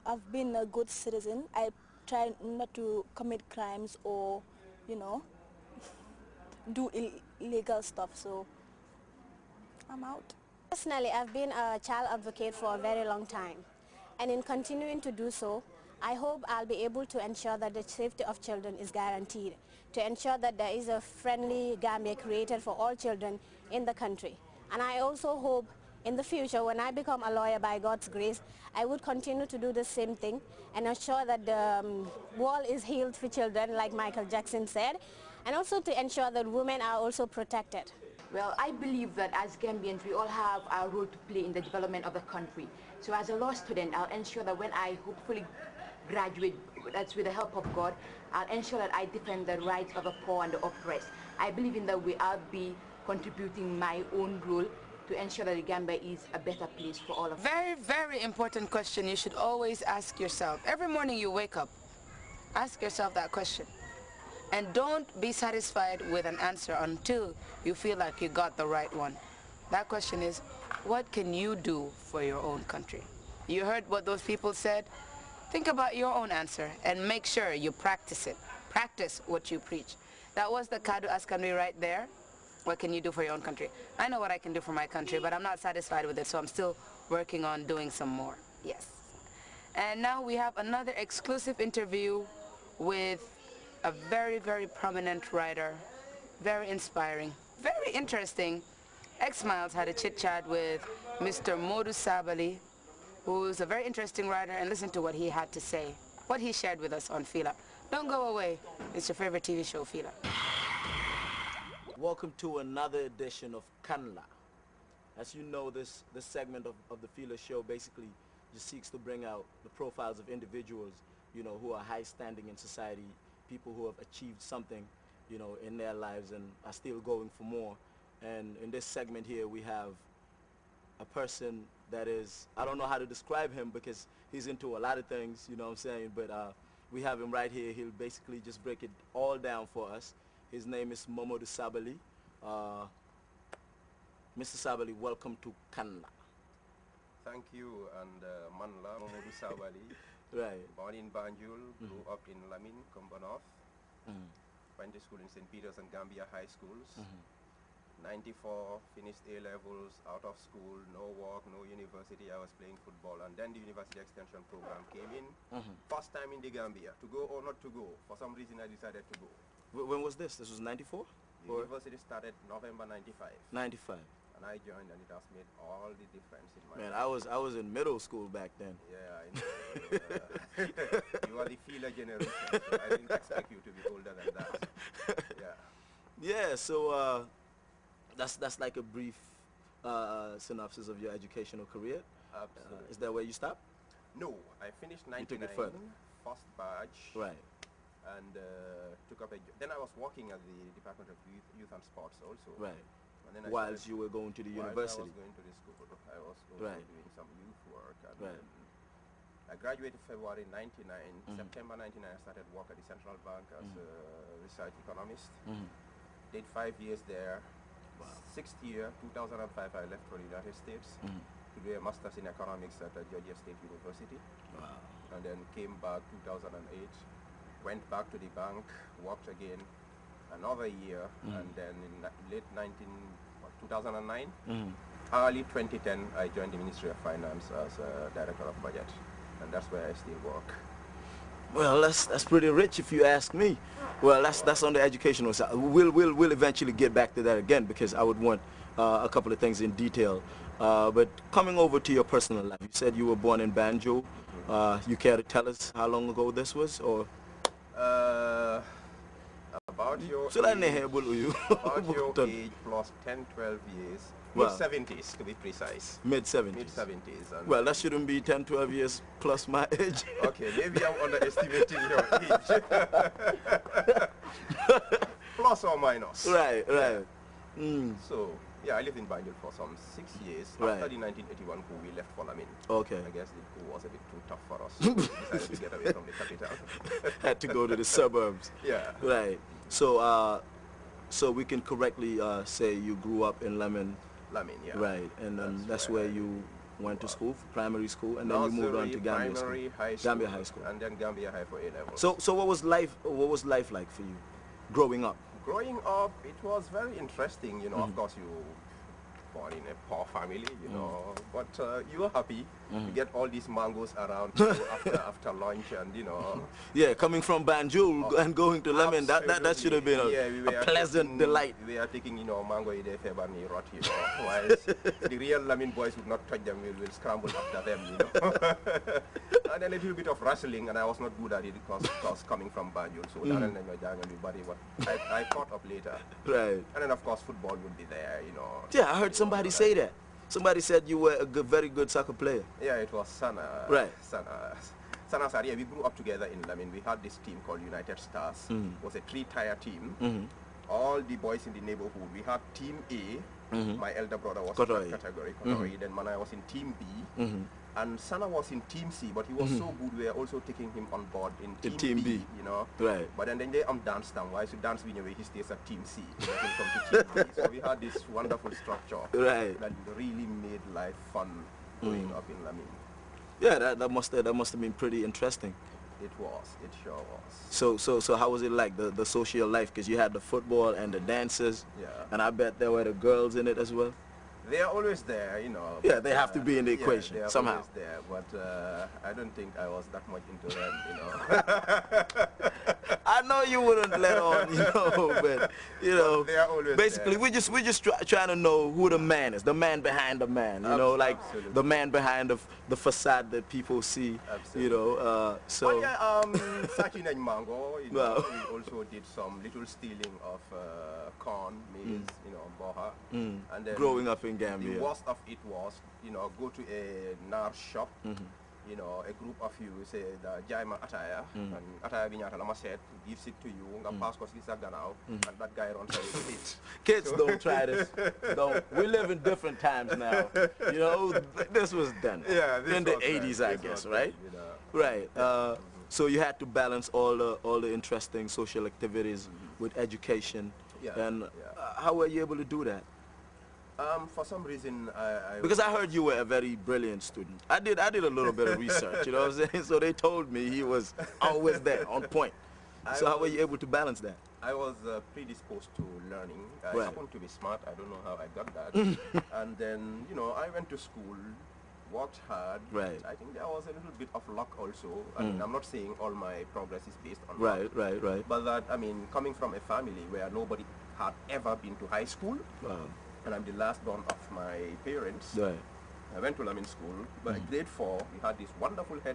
I've been a good citizen. I try not to commit crimes or, you know, do illegal stuff. So I'm out. Personally, I've been a child advocate for a very long time. And in continuing to do so, I hope I'll be able to ensure that the safety of children is guaranteed, to ensure that there is a friendly Gambia created for all children in the country. And I also hope in the future, when I become a lawyer by God's grace, I would continue to do the same thing and ensure that the world is healed for children, like Michael Jackson said, and also to ensure that women are also protected. Well, I believe that as Gambians, we all have our role to play in the development of the country. So as a law student, I'll ensure that when I hopefully graduate, that's with the help of God, I'll ensure that I defend the rights of the poor and the oppressed. I believe in that way I'll be contributing my own role to ensure that the Gambia is a better place for all of us. Very, very important question you should always ask yourself. Every morning you wake up, ask yourself that question. And don't be satisfied with an answer until you feel like you got the right one. That question is, what can you do for your own country? You heard what those people said? Think about your own answer and make sure you practice it. Practice what you preach. That was the Kadu Askanwi right there. What can you do for your own country? I know what I can do for my country, but I'm not satisfied with it, so I'm still working on doing some more. Yes. And now we have another exclusive interview with a very, very prominent writer, very inspiring, very interesting. X-Miles had a chit-chat with Mr. Modu Sabali, who's a very interesting writer, and listen to what he had to say, what he shared with us on Fila. Don't go away. It's your favorite TV show, Fila. Welcome to another edition of Kanla. As you know, this segment of the Fila show basically just seeks to bring out the profiles of individuals, you know, who are high standing in society, people who have achieved something, you know, in their lives and are still going for more. And in this segment here, we have a person that is, I don't know how to describe him because he's into a lot of things, you know what I'm saying, but we have him right here. He'll basically just break it all down for us. His name is Momodu Sabali. Mr. Sabali, welcome to Kanla. Thank you, and Manla, Momodu Sabali. Right. Born in Banjul, grew up in Lamin, Kombonoff. Went to school in St. Peter's and Gambia High Schools. 94, finished A-levels, out of school, no work, no university. I was playing football, and then the university extension program came in. First time in the Gambia, to go or not to go. For some reason, I decided to go. When was this? This was 94? The university started November 95. 95. And I joined, and it has made all the difference in my life. Man, I was in middle school back then. Yeah, I know. You are the Fila generation, so I didn't expect you to be older than that. Yeah. Yeah, so that's like a brief synopsis of your educational career. Absolutely. Is that where you stopped? No, I finished 99, you took it further. First batch. Right. And took up then I was working at the Department of Youth and Sports also. Right. And then whilst you were going to the university. I was going to the school. I was also doing some youth work. And right. I graduated February 99. September 99 I started work at the Central Bank as a research economist. Did 5 years there. Wow. Sixth year, 2005, I left for the United States to do a master's in economics at Georgia State University. Wow. And then came back 2008. Went back to the bank, worked again another year, and then in late 2009, early 2010, I joined the Ministry of Finance as Director of Budget, and that's where I still work. Well, that's pretty rich if you ask me. Well, that's on the educational side. We'll eventually get back to that again because I would want a couple of things in detail. But coming over to your personal life, you said you were born in Banjul. You care to tell us how long ago this was, or? About your age, about your age plus 10, 12 years, mid-70s to be precise. Mid-70s? Mid-70s. Well, that shouldn't be 10, 12 years plus my age. Okay, maybe I'm underestimating your age. Plus or minus. Right, right. Yeah. So, yeah, I lived in Banjul for some 6 years. After the 1981 coup, we left for Lamin. Okay. I guess the coup was a bit too tough for us. So we decided to get away from the capital. Had to go to the suburbs. Yeah. Right. So, so we can correctly say you grew up in Lamin. Lamin, yeah. Right, and that's where you went to school, primary school, and then you moved on to Gambia School. Gambia High School. And then Gambia High for A-levels. So what was life like for you growing up? Growing up, it was very interesting, you know. Of course, you born in a poor family, you know, but you were happy. You get all these mangoes around you after lunch, and you know. Yeah, coming from Banjul and going to Lemon, that should have been a pleasant delight. We are taking, you know, mango in the Febani rot, you know. Whilst the real Lemon boys would not touch them, we will scramble after them, you know. And a little bit of wrestling, and I was not good at it because coming from Banjul, so I caught up later. Right. And then of course football would be there, you know. Yeah, I heard somebody say that. Somebody said you were a very good soccer player. Yeah, it was Sana. Right. Sana Saria, we grew up together in Lamin. We had this team called United Stars. It was a 3-tier team. All the boys in the neighborhood. We had Team A. My elder brother was in that category, Kotori. Then I was in Team B. And Sana was in Team C, but he was so good, we were also taking him on board in Team B, you know. Right. But then they dance down. Why should dance in a way he stays at Team C? He doesn't come to Team B. So we had this wonderful structure that really made life fun growing up in Lamin. Yeah, that must have been pretty interesting. It was. It sure was. So how was it like, the social life? Because you had the football and the dances. Yeah. And I bet there were the girls in it as well. They are always there, you know. Yeah, they have to be in the equation they are somehow. Always there, but I don't think I was that much into them, you know. I know you wouldn't let on, you know, but you know, they are always basically there. we're just trying to know who the man is, the man behind the man, you know, like the man behind the facade that people see, you know. So. But yeah, Sachin and Mango, you know, we also did some little stealing of corn, maize, you know, boha, and then growing up in Gambia. The worst of it was, you know, go to a nar shop. You know, a group of you say the Jaima Attire, and Attire Vinyata Lama said, gives it to you, and pass and that guy runs away with it. Kids, don't try this. We live in different times now. You know, this was done in the 80s, I guess, right? You know. Right. So you had to balance all the interesting social activities with education. And how were you able to do that? For some reason, because I heard you were a very brilliant student. I did a little bit of research, you know what I'm saying? So they told me he was always there, on point. So how were you able to balance that? I was predisposed to learning. I happened to be smart. I don't know how I got that. And then, you know, I went to school, worked hard. Right. I think there was a little bit of luck also. I mean, I'm not saying all my progress is based on luck. Right. Right. But that, I mean, coming from a family where nobody had ever been to high school, and I'm the last born of my parents. Right. I went to Lamin School, but at grade 4, we had this wonderful head